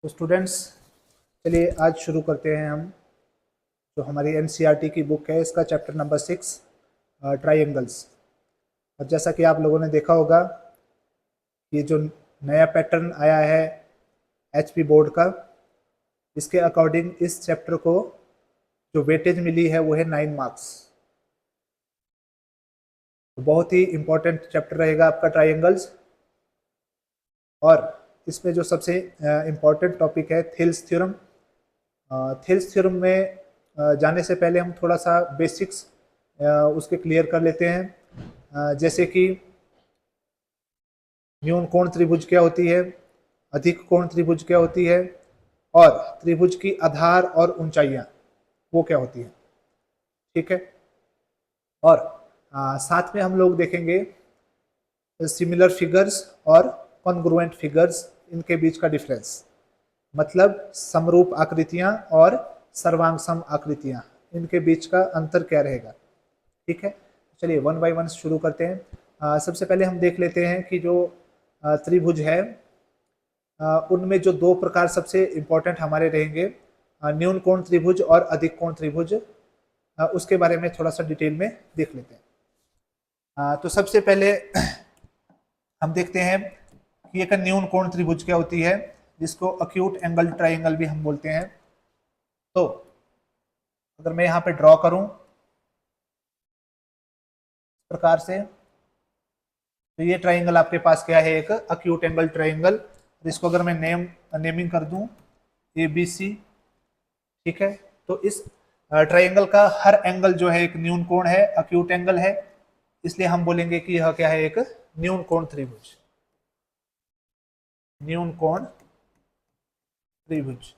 तो स्टूडेंट्स, चलिए आज शुरू करते हैं हम जो हमारी एनसीईआरटी की बुक है, इसका चैप्टर नंबर 6 ट्राइंगल्स। और जैसा कि आप लोगों ने देखा होगा, ये जो नया पैटर्न आया है एचपी बोर्ड का, इसके अकॉर्डिंग इस चैप्टर को जो वेटेज मिली है वो है 9 मार्क्स। तो बहुत ही इंपॉर्टेंट चैप्टर रहेगा आपका ट्राइंगल्स। और इसमें जो सबसे इम्पॉर्टेंट टॉपिक है थिल्स थ्योरम। थिल्स थ्योरम में जाने से पहले हम थोड़ा सा बेसिक्स उसके क्लियर कर लेते हैं। जैसे कि न्यून कोण त्रिभुज क्या होती है, अधिक कोण त्रिभुज क्या होती है, और त्रिभुज की आधार और ऊंचाइयां वो क्या होती है। ठीक है। और साथ में हम लोग देखेंगे सिमिलर फिगर्स और कॉन्ग्रुएंट फिगर्स, इनके बीच का डिफरेंस, मतलब समरूप आकृतियां और सर्वांग सम आकृतियां, इनके बीच का अंतर क्या रहेगा। ठीक है, चलिए वन बाय वन शुरू करते हैं। सबसे पहले हम देख लेते हैं कि जो त्रिभुज है उनमें जो दो प्रकार सबसे इंपॉर्टेंट हमारे रहेंगे, न्यून कोण त्रिभुज और अधिक कोण त्रिभुज। उसके बारे में थोड़ा सा डिटेल में देख लेते हैं। तो सबसे पहले हम देखते हैं कि एक न्यून कोण त्रिभुज क्या होती है, जिसको अक्यूट एंगल ट्राइंगल भी हम बोलते हैं। तो अगर मैं यहां पे ड्रॉ करूं इस प्रकार से, तो ये ट्राइंगल आपके पास क्या है, एक अक्यूट एंगल ट्राइंगल। इसको अगर मैं नेमिंग कर दूं ABC, ठीक है, तो इस ट्राइंगल का हर एंगल जो है एक न्यून कोण है, अक्यूट एंगल है, इसलिए हम बोलेंगे कि यह क्या है, एक न्यून कोण त्रिभुज, न्यून कोण त्रिभुज।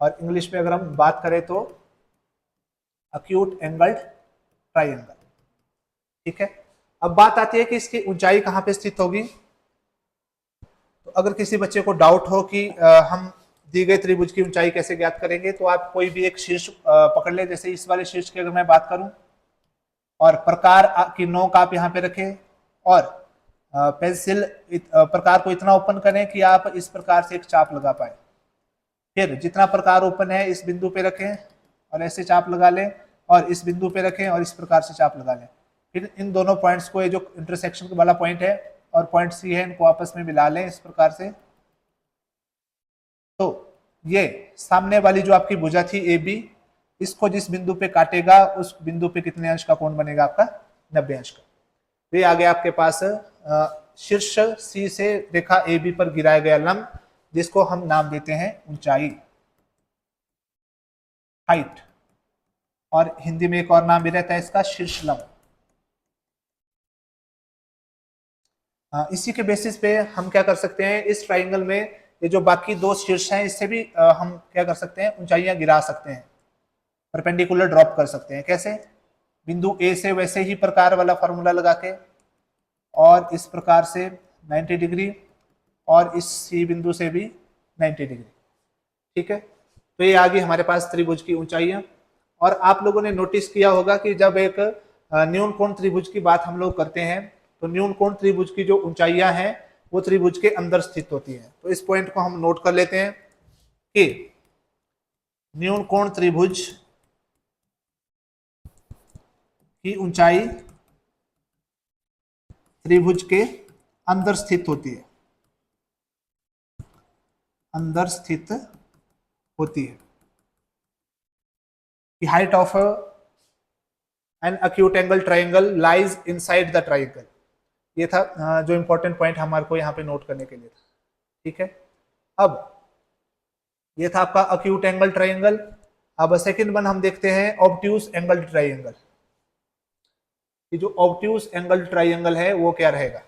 और इंग्लिश में अगर हम बात करें तो अक्यूट एंगल ट्राइंगल। ठीक है, अब बात आती है कि इसकी ऊंचाई कहां पे स्थित होगी। तो अगर किसी बच्चे को डाउट हो कि हम दी गई त्रिभुज की ऊंचाई कैसे ज्ञात करेंगे, तो आप कोई भी एक शीर्ष पकड़ ले। जैसे इस वाले शीर्ष की अगर मैं बात करूं, और प्रकार की नोक आप यहां पे रखें, और पेंसिल प्रकार को इतना ओपन करें कि आप इस प्रकार से एक चाप लगा पाए। फिर जितना प्रकार ओपन है इस बिंदु पे रखें और ऐसे चाप लगा लें, और इस बिंदु पे रखें और इस प्रकार से चाप लगा लें। फिर इन दोनों पॉइंट्स को, ये जो इंटरसेक्शन वाला पॉइंट है और पॉइंट C है, इनको आपस में मिला लें इस प्रकार से। तो ये सामने वाली जो आपकी भुजा थी AB, इसको जिस बिंदु पे काटेगा उस बिंदु पे कितने अंश का कोण बनेगा, आपका 90 अंश का। तो ये आ गया आपके पास शीर्ष C से रेखा AB पर गिराया गया लंब, जिसको हम नाम देते हैं ऊंचाई, हाइट। और हिंदी में एक और नाम भी रहता है इसका, शीर्ष लंब। इसी के बेसिस पे हम क्या कर सकते हैं, इस ट्राइंगल में ये जो बाकी दो शीर्ष हैं, इससे भी हम क्या कर सकते हैं, ऊंचाइयां गिरा सकते हैं, परपेंडिकुलर ड्रॉप कर सकते हैं। कैसे, बिंदु A से वैसे ही प्रकार वाला फॉर्मूला लगा के, और इस प्रकार से 90 डिग्री, और इस C बिंदु से भी 90 डिग्री। ठीक है, तो ये आ गई हमारे पास त्रिभुज की ऊंचाइयां। और आप लोगों ने नोटिस किया होगा कि जब एक न्यून कोण त्रिभुज की बात हम लोग करते हैं, तो न्यून कोण त्रिभुज की जो ऊंचाइयां हैं वो त्रिभुज के अंदर स्थित होती हैं। तो इस पॉइंट को हम नोट कर लेते हैं कि न्यून कोण त्रिभुज की ऊंचाई त्रिभुज के अंदर स्थित होती है, अंदर स्थित होती है। The height of an acute angle triangle lies inside the triangle। ये था जो इंपॉर्टेंट पॉइंट हमारे को यहाँ पे नोट करने के लिए था। ठीक है, अब ये था आपका अक्यूट एंगल ट्राइंगल। अब सेकंड वन हम देखते हैं ऑब्ट्यूज एंगल ट्राइंगल। ये जो ऑब्ट्यूज एंगल ट्राइंगल है वो क्या रहेगा।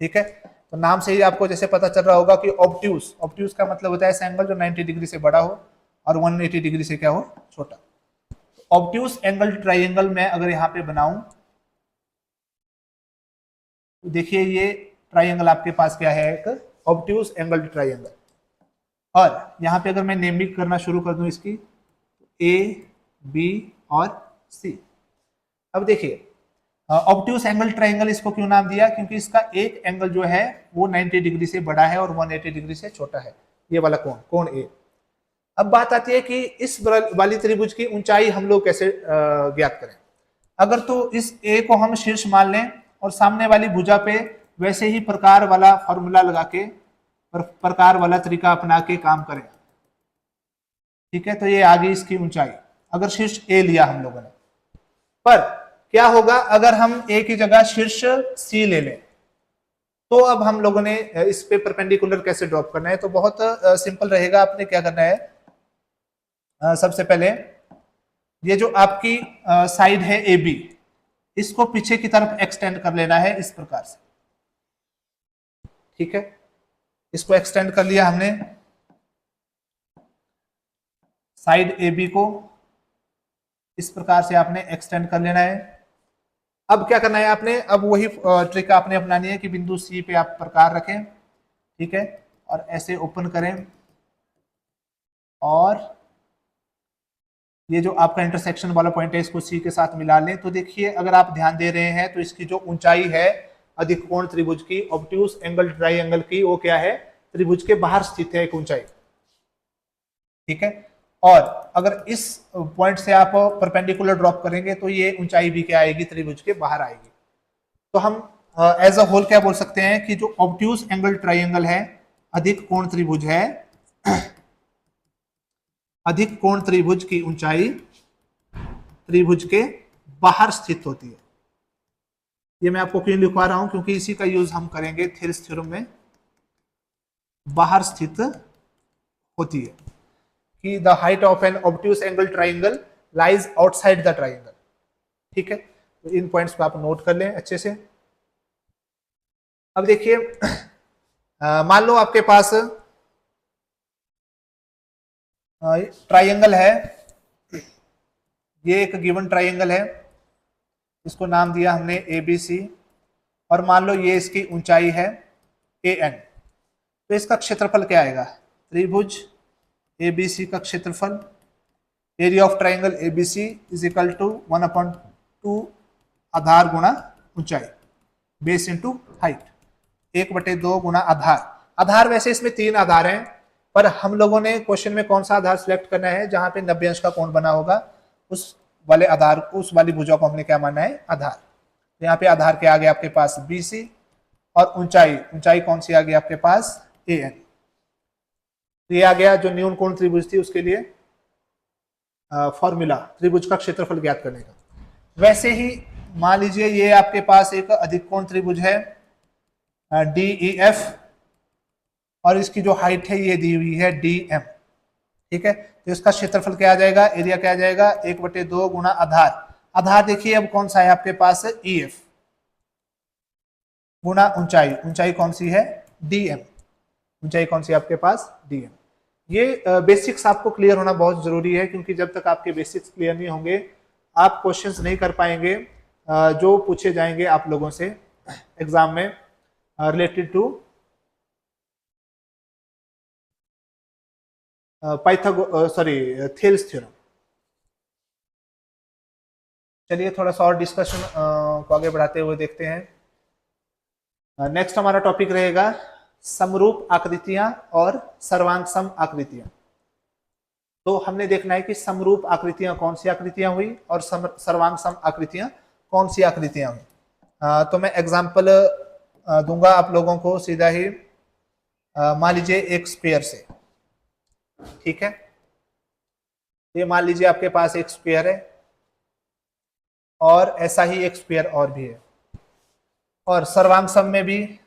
ठीक है, तो नाम से ही आपको जैसे पता चल रहा होगा कि ऑब्ट्यूज, ऑब्ट्यूज का मतलब होता है ऐसा एंगल जो 90 डिग्री से बड़ा हो और 180 डिग्री से क्या हो, छोटा। ऑब्ट्यूज एंगल ट्राइंगल में अगर यहाँ पे बनाऊं, तो देखिए ये ट्राइंगल आपके पास क्या है, एक ऑब्ट्यूज एंगल ट्राइंगल। और यहाँ पे अगर मैं नेमिंग करना शुरू कर दूं इसकी, A, B और C। अब देखिए ऑब्ट्यूज एंगल ट्राइंगल इसको क्यों नाम दिया, क्योंकि इसका एक एंगल जो है वो 90 डिग्री से बड़ा है और 180 डिग्री से छोटा है। ये वाला कोण, कोण ए। अब बात आती है कि इस वाली त्रिभुज की ऊंचाई हम लोग कैसे ज्ञात करें। अगर तो इस ए को हम शीर्ष मान लें और सामने वाली भुजा पे वैसे ही प्रकार वाला फॉर्मूला लगा के, प्रकार वाला तरीका अपना के काम करें, ठीक है, तो ये आ गई इसकी ऊंचाई, अगर शीर्ष ए लिया हम लोगों ने। पर क्या होगा अगर हम ए की जगह शीर्ष सी ले लें, तो अब हम लोगों ने इस पे परपेंडिकुलर कैसे ड्रॉप करना है, तो बहुत सिंपल रहेगा। आपने क्या करना है, सबसे पहले ये जो आपकी साइड है ए बी, इसको पीछे की तरफ एक्सटेंड कर लेना है इस प्रकार से, ठीक है। इसको एक्सटेंड कर लिया हमने, साइड ए बी को इस प्रकार से आपने एक्सटेंड कर लेना है। अब क्या करना है आपने, अब वही ट्रिक आपने अपनानी है कि बिंदु सी पे आप प्रकार रखें, ठीक है, और ऐसे ओपन करें, और ये जो आपका इंटरसेक्शन वाला पॉइंट है इसको सी के साथ मिला लें। तो देखिए अगर आप ध्यान दे रहे हैं तो इसकी जो ऊंचाई है अधिक कोण त्रिभुज की, ऑब्ट्यूज एंगल ट्राइंगल की, वो क्या है, त्रिभुज के बाहर स्थित है एक ऊंचाई, ठीक है। और अगर इस पॉइंट से आप परपेंडिकुलर ड्रॉप करेंगे तो ये ऊंचाई भी क्या आएगी, त्रिभुज के बाहर आएगी। तो हम एज अ होल क्या बोल सकते हैं कि जो ऑब्ट्यूज एंगल ट्राइंगल है, अधिक कोण त्रिभुज है, अधिक कोण त्रिभुज की ऊंचाई त्रिभुज के बाहर स्थित होती है। ये मैं आपको क्यों लिखवा रहा हूं, क्योंकि इसी का यूज हम करेंगे थियरीज थ्योरम में, बाहर स्थित होती है, कि the height of an obtuse angle triangle lies outside the triangle, ठीक है। तो इन पॉइंट्स को आप नोट कर लें अच्छे से। अब देखिए मान लो आपके पास ट्राइंगल है, ये एक गिवन ट्राइंगल है, इसको नाम दिया हमने ए बी सी, और मान लो ये इसकी ऊंचाई है ए एन। तो इसका क्षेत्रफल क्या आएगा, त्रिभुज ए बी सी का क्षेत्रफल, area of triangle A B C is equal to 1/2 आधार गुणा ऊंचाई, बेस इंटू हाइट, 1/2 गुणा आधार। आधार वैसे इसमें 3 आधार हैं, पर हम लोगों ने क्वेश्चन में कौन सा आधार सिलेक्ट करना है, जहां पे 90 अंश का कोण बना होगा, उस वाले आधार, उस वाली भुजा को हमने क्या मानना है, आधार। तो यहाँ पे आधार क्या आ गया आपके पास बी सी, और ऊंचाई, ऊंचाई कौन सी आ गई आपके पास ए एन। तो ये आ गया जो न्यून कोण त्रिभुज थी उसके लिए फॉर्मूला, त्रिभुज का क्षेत्रफल ज्ञात करने का। वैसे ही मान लीजिए ये आपके पास एक अधिक कोण त्रिभुज है डी ई एफ, और इसकी जो हाइट है ये दी हुई है डी एम, ठीक है। तो इसका क्षेत्रफल क्या आ जाएगा, एरिया क्या आ जाएगा, 1/2 गुणा आधार। आधार देखिए अब कौन सा है आपके पास, ई एफ, गुणा ऊंचाई, ऊंचाई कौन सी है, डी एम, ऊंचाई कौन सी है आपके पास, डी एम। ये बेसिक्स आपको क्लियर होना बहुत जरूरी है, क्योंकि जब तक आपके बेसिक्स क्लियर नहीं होंगे आप क्वेश्चंस नहीं कर पाएंगे जो पूछे जाएंगे आप लोगों से एग्जाम में रिलेटेड टू थेल्स थ्योरम। चलिए थोड़ा सा और डिस्कशन को आगे बढ़ाते हुए देखते हैं। नेक्स्ट हमारा टॉपिक रहेगा समरूप आकृतियां और सर्वांग सम आकृतियां। तो हमने देखना है कि समरूप आकृतियां कौन सी आकृतियां हुई और सर्वांग सम आकृतियां कौन सी आकृतियां हुई। तो मैं एग्जांपल दूंगा आप लोगों को सीधा ही। मान लीजिए एक स्फीयर से, ठीक है, ये मान लीजिए आपके पास एक स्फीयर है, और ऐसा ही एक स्फीयर और भी है, और सर्वांग सम में भी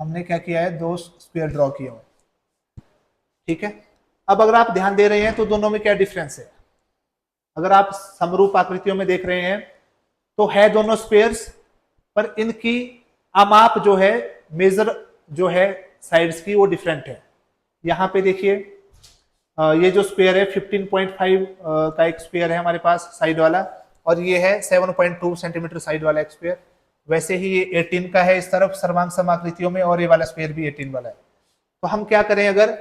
हमने क्या किया है, 2 स्फीयर ड्रॉ किए हुए, ठीक है। अब अगर आप ध्यान दे रहे हैं तो दोनों में क्या डिफरेंस है, अगर आप समरूप आकृतियों में देख रहे हैं तो है दोनों स्फीयर्स, पर इनकी आमाप जो है, मेजर जो है साइड्स की, वो डिफरेंट है। यहाँ पे देखिए ये जो स्क्वायर है 15.5 का एक स्क्वायर है हमारे पास साइड वाला, और ये है 7.2 सेंटीमीटर साइड वाला एक स्क्वायर। वैसे ही ये 18 का है इस तरफ सर्वांग सम आकृतियों में, और ये वाला स्क्वायर भी 18 वाला है। तो हम क्या करें, अगर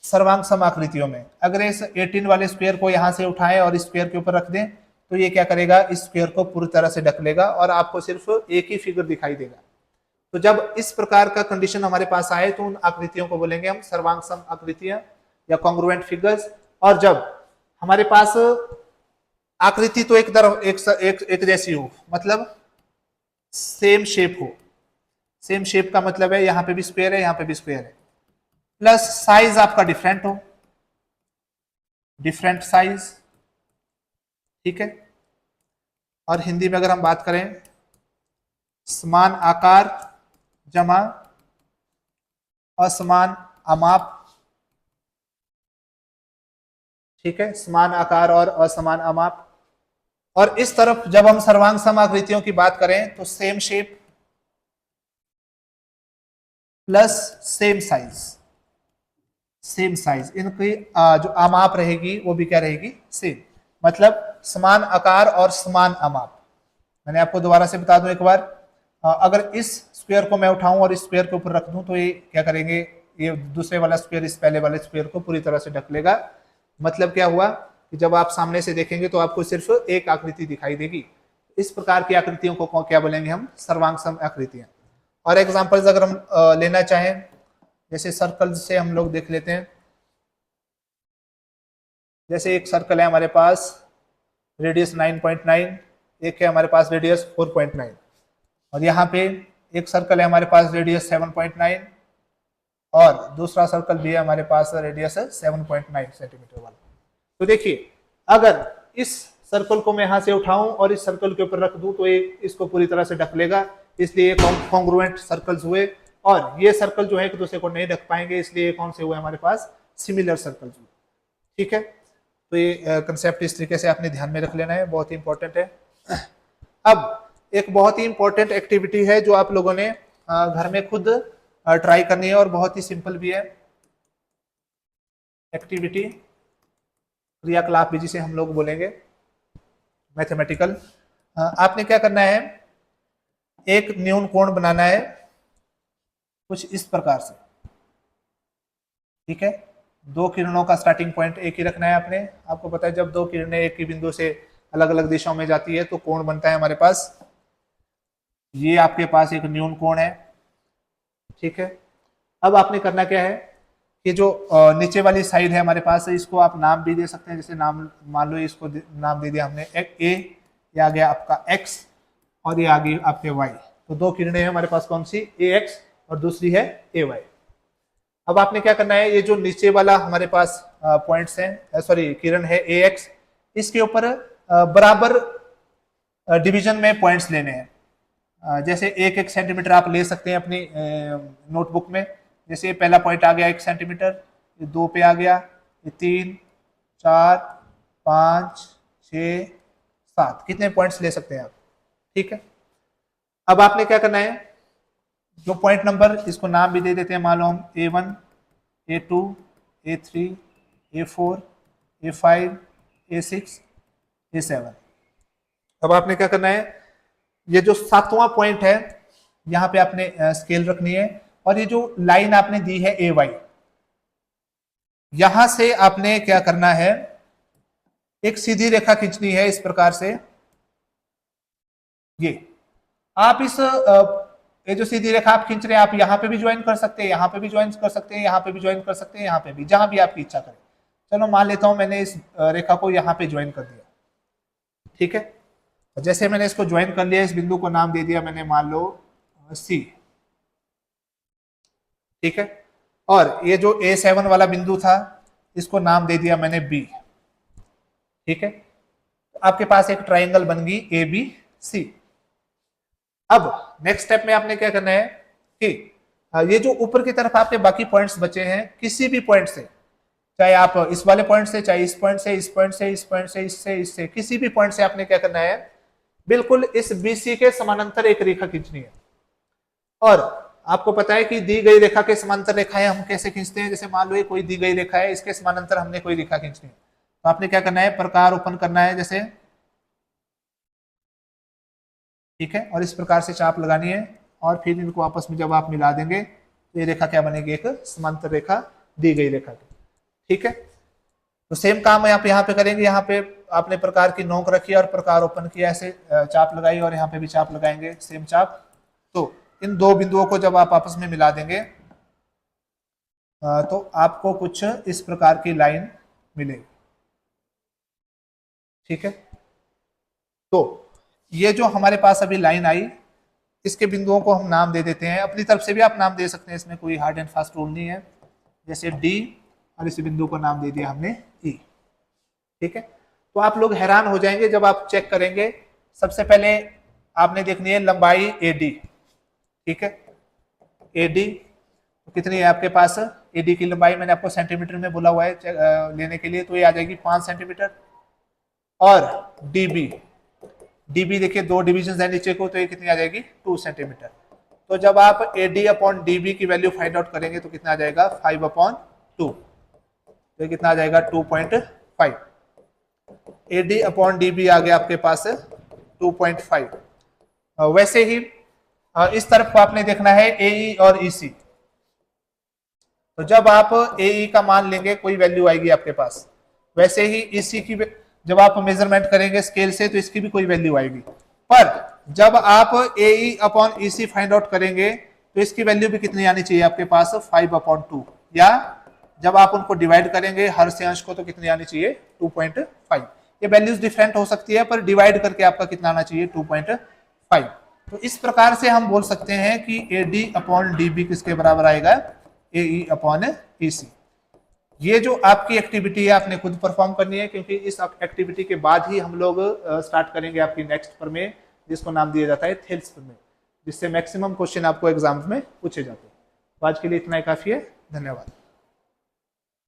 सर्वांग सम आकृतियों में अगर इस 18 वाले स्क्वायर को यहाँ से उठाएं और इस स्क्वायर के ऊपर रख दें, तो ये क्या करेगा, इस स्क्वायर को पूरी तरह से ढक लेगा और आपको सिर्फ एक ही फिगर दिखाई देगा। तो जब इस प्रकार का कंडीशन हमारे पास आए तो उन आकृतियों को बोलेंगे हम सर्वांग सम आकृतियां या कॉन्ग्रुएंट फिगर्स। और जब हमारे पास आकृति तो एक जैसी हो, मतलब सेम शेप हो। सेम शेप का मतलब है यहां पे भी स्क्वायर है, यहां पे भी स्क्वायर है, प्लस साइज आपका डिफरेंट हो, डिफरेंट साइज, ठीक है। और हिंदी में अगर हम बात करें, समान आकार जमा असमान अमाप, ठीक है, समान आकार और असमान अमाप। और इस तरफ जब हम सर्वांग सम आकृतियों की बात करें तो same shape plus same size, same size, इनकी जो अमाप रहेगी वो भी क्या रहेगी, सेम, मतलब समान आकार और समान अमाप। मैंने आपको दोबारा से बता दूं एक बार, अगर इस स्क्वायर को मैं उठाऊं और इस स्क्वायर के ऊपर रख दूं तो ये क्या करेंगे, ये दूसरे वाला स्क्वायर इस पहले वाले स्क्वायर को पूरी तरह से ढक लेगा। मतलब क्या हुआ कि जब आप सामने से देखेंगे तो आपको सिर्फ एक आकृति दिखाई देगी। इस प्रकार की आकृतियों को क्या बोलेंगे हम, सर्वांग सम आकृतियां। और एग्जांपल्स अगर हम लेना चाहें, जैसे सर्कल से हम लोग देख लेते हैं। जैसे एक सर्कल है हमारे पास रेडियस 9.9, एक है हमारे पास रेडियस 4.9, और यहाँ पे एक सर्कल है हमारे पास रेडियस 7.9 और दूसरा सर्कल भी है हमारे पास रेडियस 7.9 सेंटीमीटर वाला। तो देखिए, अगर इस सर्कल को मैं यहां से उठाऊं और इस सर्कल के ऊपर रख दूं तो ये इसको पूरी तरह से ढक लेगा, इसलिए कॉन्ग्रुएंट सर्कल्स हुए। और ये सर्कल जो है एक दूसरे को नहीं ढक पाएंगे, इसलिए कौन से हुए हमारे पास, सिमिलर सर्कल्स हुए, ठीक है। तो ये कंसेप्ट इस तरीके से आपने ध्यान में रख लेना है, बहुत ही इंपॉर्टेंट है। अब एक बहुत ही इंपॉर्टेंट एक्टिविटी है जो आप लोगों ने घर में खुद ट्राई करनी है और बहुत ही सिंपल भी है। एक्टिविटी, क्रियाकलाप भी जिसे हम लोग बोलेंगे, मैथमेटिकल। आपने क्या करना है, एक न्यून कोण बनाना है कुछ इस प्रकार से, ठीक है। दो किरणों का स्टार्टिंग पॉइंट एक ही रखना है आपने। आपको पता है जब दो किरणें एक ही बिंदु से अलग अलग दिशाओं में जाती है तो कोण बनता है हमारे पास, ये आपके पास एक न्यून कोण है, ठीक है। अब आपने करना क्या है कि जो नीचे वाली साइड है हमारे पास, इसको आप नाम भी दे सकते हैं। जैसे नाम मान लो इसको नाम दे दिया हमने ए, ये आ गया आपका एक्स और ये आ गई आपके वाई। तो दो किरणें हैं हमारे पास, कौन सी, ए एक्स और दूसरी है ए वाई। अब आपने क्या करना है, ये जो नीचे वाला हमारे पास पॉइंट्स हैं, सॉरी किरण है ए एक्स, इसके ऊपर बराबर डिवीजन में पॉइंट्स लेने हैं। जैसे एक एक सेंटीमीटर आप ले सकते हैं अपनी नोटबुक में। जैसे ये पहला पॉइंट आ गया 1 सेंटीमीटर, ये 2 पे आ गया, ये 3, 4, 5, 6, 7, कितने पॉइंट्स ले सकते हैं आप, ठीक है। अब आपने क्या करना है, जो पॉइंट नंबर, इसको नाम भी दे देते हैं, मान लो हम A1, A2, A3, A4, A5, A6, A7। अब आपने क्या करना है, ये जो 7वां पॉइंट है यहां पे आपने स्केल रखनी है और ये जो लाइन आपने दी है ए वाई, यहां से आपने क्या करना है, एक सीधी रेखा खींचनी है इस प्रकार से। ये आप इस ये जो सीधी रेखा आप खींच रहे हैं, आप यहां पे भी ज्वाइन कर सकते हैं, यहां पे भी ज्वाइन कर सकते हैं, यहां पे भी ज्वाइन कर सकते हैं, यहां पे भी, जहां भी आपकी इच्छा करे। चलो मान लेता हूं मैंने इस रेखा को यहां पे ज्वाइन कर दिया, ठीक है। जैसे मैंने इसको ज्वाइन कर लिया, इस बिंदु को नाम दे दिया मैंने, मान लो सी, ठीक है। और ये जो A7 वाला बिंदु था इसको नाम दे दिया मैंने बी, ठीक है। आपके पास एक ट्राइंगल बन गई ABC। अब नेक्स्ट स्टेप में आपने क्या करना है कि ये जो ऊपर की तरफ आपके बाकी पॉइंट्स बचे हैं, किसी भी पॉइंट से, चाहे आप इस वाले पॉइंट से, चाहे इस पॉइंट से, इस पॉइंट से, इस पॉइंट से, इससे, किसी भी पॉइंट से आपने क्या करना है, बिल्कुल इस BC के समानांतर एक रेखा खींचनी है। और आपको पता है कि दी गई रेखा के समांतर रेखाएं हम कैसे खींचते हैं। जैसे मान लो ये कोई दी गई रेखा है, इसके समानांतर हमने कोई रेखा खींचनी है, तो आपने क्या करना है, प्रकार ओपन करना है जैसे, ठीक है। और इस प्रकार से चाप लगानी है और फिर इनको आपस में जब आप मिला देंगे तो ये रेखा क्या बनेगी, एक समांतर रेखा दी गई रेखा की, ठीक है। तो सेम काम यहाँ पे करेंगे। यहाँ पे आपने प्रकार की नोक रखी और प्रकार ओपन किया, ऐसे चाप लगाई और यहाँ पे भी चाप लगाएंगे, सेम चाप। तो इन दो बिंदुओं को जब आप आपस में मिला देंगे तो आपको कुछ इस प्रकार की लाइन मिलेगी। ठीक है, तो ये जो हमारे पास अभी लाइन आई, इसके बिंदुओं को हम नाम दे देते हैं। अपनी तरफ से भी आप नाम दे सकते हैं, इसमें कोई हार्ड एंड फास्ट रूल नहीं है। जैसे डी, और इस बिंदु को नाम दे दिया हमने ई। ठीक है, तो आप लोग हैरान हो जाएंगे जब आप चेक करेंगे। सबसे पहले आपने देखनी है लंबाई एडी। ठीक है, एडी कितनी है आपके पास? एडी की लंबाई मैंने आपको सेंटीमीटर में बोला हुआ है लेने के लिए, तो ये आ जाएगी 5 सेंटीमीटर। और डीबी, डीबी देखिए 2 डिविजन है नीचे को, तो ये कितनी आ जाएगी? 2 सेंटीमीटर। तो जब आप एडी अपॉन डीबी की वैल्यू फाइंड आउट करेंगे तो कितना आ जाएगा? 5/2। तो कितना आ जाएगा? 2.5। एडी अपॉन डीबी आ गया आपके पास 2.5। वैसे ही इस तरफ को आपने देखना है एई और ईसी। तो जब आप एई का मान लेंगे कोई वैल्यू आएगी आपके पास, वैसे ही ईसी की जब आप मेजरमेंट करेंगे स्केल से तो इसकी भी कोई वैल्यू आएगी। पर जब आप एई अपॉन ईसी फाइंड आउट करेंगे तो इसकी वैल्यू भी कितनी आनी चाहिए आपके पास? 5/2। या जब आप उनको डिवाइड करेंगे हर से अंश को तो कितनी आनी चाहिए? 2.5। ये वैल्यूज डिफरेंट हो सकती है, पर डिवाइड करके आपका कितना आना चाहिए? 2.5। तो इस प्रकार से हम बोल सकते हैं कि एडी अपॉन डीबी किसके बराबर आएगा? एई अपॉन ईसी। ये जो आपकी एक्टिविटी है आपने खुद परफॉर्म करनी है, क्योंकि इस एक्टिविटी के बाद ही हम लोग स्टार्ट करेंगे आपकी नेक्स्ट प्रमेय, जिसको नाम दिया जाता है थेल्स प्रमेय, जिससे मैक्सिमम क्वेश्चन आपको एग्जाम्स में पूछे जाते हैं। तो आज के लिए इतना ही काफी है। धन्यवाद।